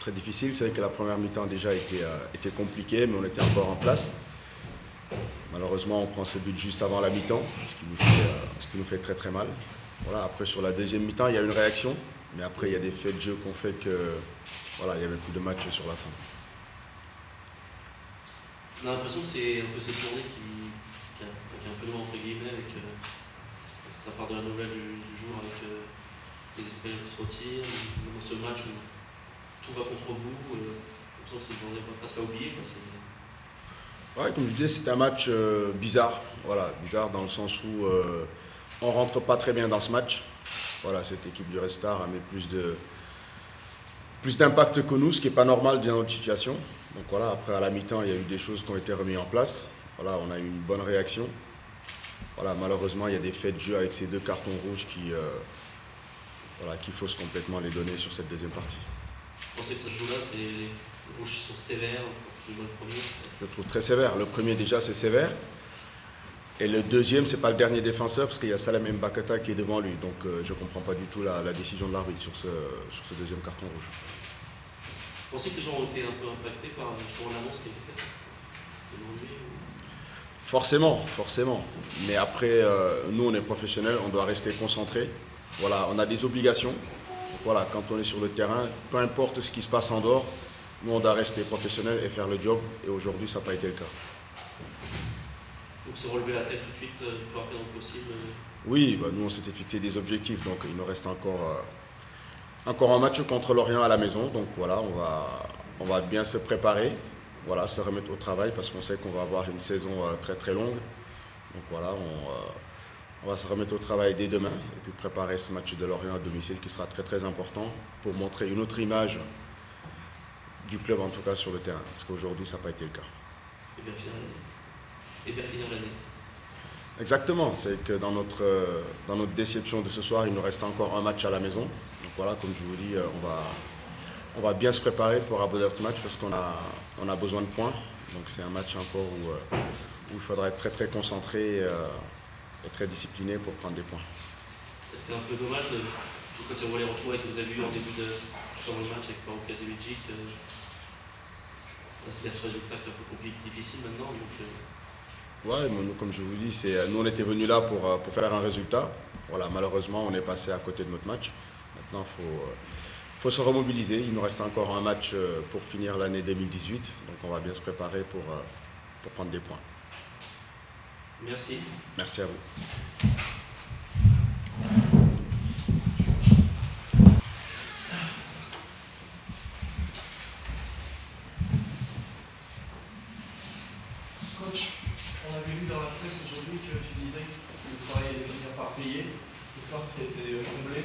très difficile. C'est vrai que la première mi-temps déjà était compliquée, mais on était encore en place. Malheureusement, on prend ce but juste avant la mi-temps, ce qui nous fait très très mal. Voilà, après, sur la deuxième mi-temps, il y a une réaction, mais après, il y a des faits de jeu qu'on fait que voilà, il y avait plus de match sur la fin. On a l'impression que c'est un peu cette journée qui est un peu loin entre guillemets, avec ça part de la nouvelle du jour avec les Espagnols qui se retirent, ce match où tout va contre vous. J'ai l'impression que c'est une journée presque à oublier. Ouais, comme je disais, c'est un match bizarre. Voilà, bizarre dans le sens où on rentre pas très bien dans ce match. Voilà, cette équipe du Red Star a mis plus d'impact que nous, ce qui n'est pas normal dans notre situation. Donc voilà, après à la mi-temps, il y a eu des choses qui ont été remises en place. Voilà, on a eu une bonne réaction. Voilà, malheureusement, il y a des faits de jeu avec ces 2 cartons rouges qui faussent complètement les données sur cette deuxième partie. Vous pensez que ce jeu-là, les rouges sont sévères le premier? Je le trouve très sévère. Le premier déjà, c'est sévère. Et le deuxième, c'est pas le dernier défenseur parce qu'il y a Salam Mbakata qui est devant lui. Donc je ne comprends pas du tout la décision de l'arbitre sur ce deuxième carton rouge. Vous pensez que les gens ont été un peu impactés par l'annonce qui a été faite aujourd'hui? Forcément. Mais après, nous, on est professionnels, on doit rester concentrés. Voilà, on a des obligations. Voilà, quand on est sur le terrain, peu importe ce qui se passe en dehors, nous, on doit rester professionnels et faire le job. Et aujourd'hui, ça n'a pas été le cas. Donc, c'est relever la tête tout de suite, le plus rapidement possible. Oui, nous, on s'était fixé des objectifs. Donc, il nous reste encore un match contre Lorient à la maison. Donc, voilà, on va bien se préparer. Voilà, se remettre au travail parce qu'on sait qu'on va avoir une saison très très longue. Donc voilà, on va se remettre au travail dès demain et puis préparer ce match de Lorient à domicile qui sera très très important pour montrer une autre image du club, en tout cas sur le terrain, parce qu'aujourd'hui ça n'a pas été le cas. Et bien finir l'année. Exactement, c'est que dans notre déception de ce soir, il nous reste encore un match à la maison. Donc voilà, comme je vous dis, on va bien se préparer pour aborder ce match parce qu'on a besoin de points. Donc c'est un match encore où il faudra être très très concentré et très discipliné pour prendre des points. C'était un peu dommage quand on voit les retours que vous avez eu en début de match avec Paok Kazimidzic. Il y a ce résultat qui est un peu difficile maintenant. Ouais, mais nous, comme je vous dis, nous on était venus là pour faire un résultat. Voilà, malheureusement, on est passé à côté de notre match. Maintenant, il faut se remobiliser. Il nous reste encore un match pour finir l'année 2018. Donc on va bien se préparer pour prendre des points. Merci. Merci à vous. Coach, on avait lu dans la presse aujourd'hui que tu disais que le travail allait finir par payer. Ce soir, tu as été comblé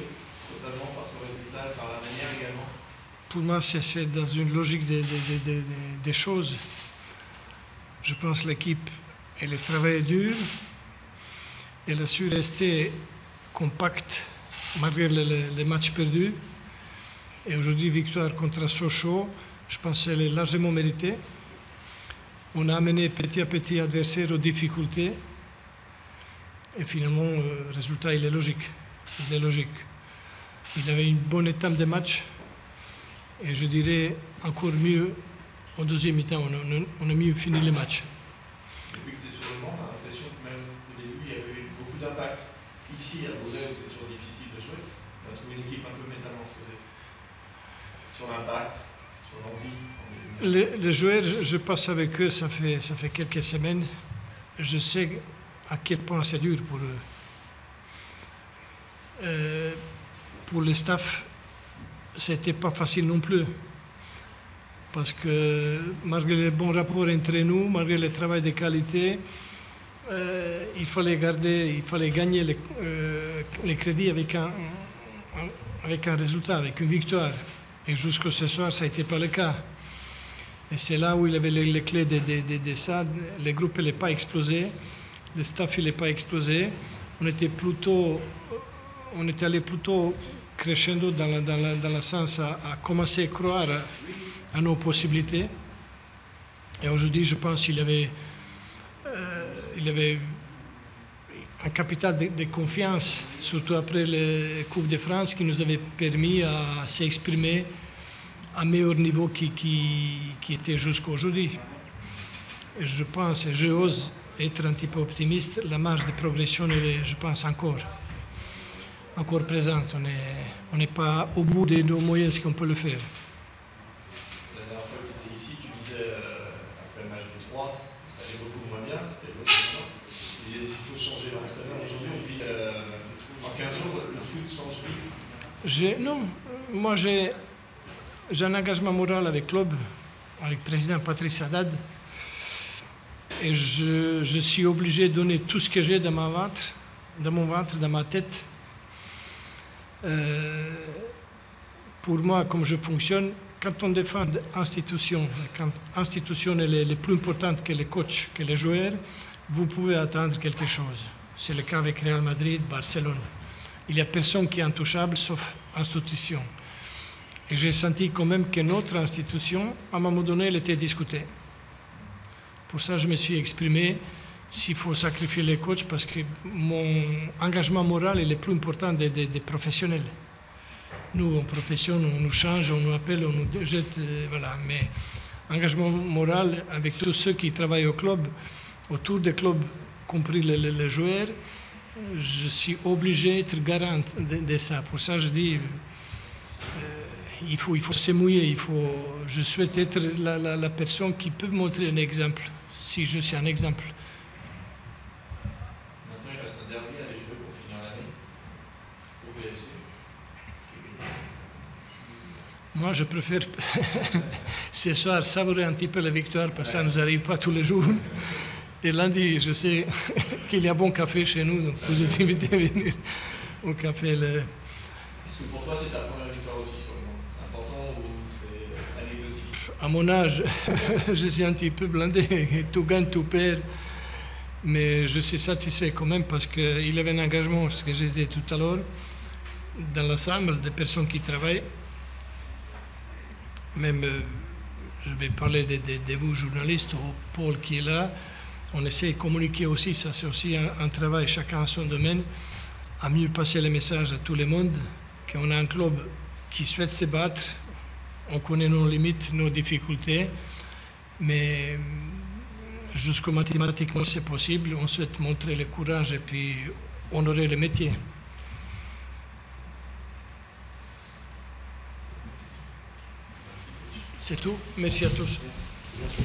totalement par ce résultat, par la manière également. Pour moi, c'est dans une logique des choses. Je pense que l'équipe, elle a travaillé dur. Elle a su rester compacte malgré les matchs perdus. Et aujourd'hui, victoire contre Sochaux, je pense qu'elle est largement méritée. On a amené petit à petit l'adversaire aux difficultés. Et finalement, le résultat, il est logique. Il avait une bonne étape de match. Et je dirais encore mieux, en deuxième mi-temps, on a mieux fini le match. Depuis que tu es sur le banc, on a l'impression que même au début, il y avait eu beaucoup d'impact. Ici, à Beauvais, c'est toujours difficile de jouer. On a trouvé une équipe un peu métamorphosée. Sur l'impact, sur l'envie. Les joueurs, je passe avec eux, ça fait quelques semaines. Je sais à quel point c'est dur pour eux. Pour le staff, c'était pas facile non plus. Parce que malgré les bons rapports entre nous, malgré le travail de qualité, il fallait gagner les crédits avec un résultat, avec une victoire. Et jusqu'à ce soir, ça n'était pas le cas. Et c'est là où il avait les clés de ça. Le groupe n'est pas explosé, le staff n'est pas explosé. On était allé plutôt crescendo dans le sens à commencer à croire à nos possibilités. Et aujourd'hui, je pense qu'il avait un capital de confiance, surtout après la Coupe de France, qui nous avait permis à s'exprimer un meilleur niveau qui était jusqu'à aujourd'hui. Je pense, et j'ose être un petit peu optimiste, la marge de progression, elle est, je pense, encore présente. On n'est pas au bout de nos moyens qu'on peut le faire. La dernière fois que tu étais ici, tu disais, après le match de 3, ça allait beaucoup moins bien, c'était beaucoup moins. Tu disais, s'il faut changer l'entraîneur, aujourd'hui, on vit en 15 jours, le foot change vite. Non, moi j'ai un engagement moral avec le club, avec le président Patrice Haddad, et je suis obligé de donner tout ce que j'ai dans mon ventre, dans ma tête. Pour moi, comme je fonctionne, quand on défend l'institution, quand l'institution est plus importante que les coachs, que les joueurs, vous pouvez attendre quelque chose. C'est le cas avec Real Madrid, Barcelone. Il n'y a personne qui est intouchable sauf l'institution. Et j'ai senti quand même que notre institution, à un moment donné, elle était discutée. Pour ça, je me suis exprimé s'il faut sacrifier les coachs parce que mon engagement moral est le plus important des professionnels. Nous, en profession, on nous change, on nous appelle, on nous jette, voilà. Mais engagement moral avec tous ceux qui travaillent au club, autour des clubs, compris les joueurs, je suis obligé d'être garant de ça. Pour ça, je dis, il faut se mouiller. Je souhaite être la personne qui peut montrer un exemple, si je suis un exemple. Maintenant, il reste un derby à aller jouer pour finir l'année, au PFC. Moi, je préfère ce soir savourer un petit peu la victoire, parce que ça ne nous arrive pas tous les jours. Et lundi, je sais qu'il y a bon café chez nous, donc vous êtes invités à venir au café. Est-ce que pour toi, c'est ta première victoire aussi sur le monde? C'est important ou c'est anecdotique? À mon âge, je suis un petit peu blindé, tout gagne, tout perd. Mais je suis satisfait quand même parce qu'il y avait un engagement, ce que je disais tout à l'heure, dans l'ensemble des personnes qui travaillent. Même, je vais parler de vous, journalistes, au Paul qui est là. On essaie de communiquer aussi, ça c'est aussi un travail, chacun à son domaine, à mieux passer les messages à tout le monde, qu'on a un club qui souhaite se battre, on connaît nos limites, nos difficultés, mais jusqu'au mathématiquement c'est possible, on souhaite montrer le courage et puis honorer le métier. C'est tout, merci à tous. Merci.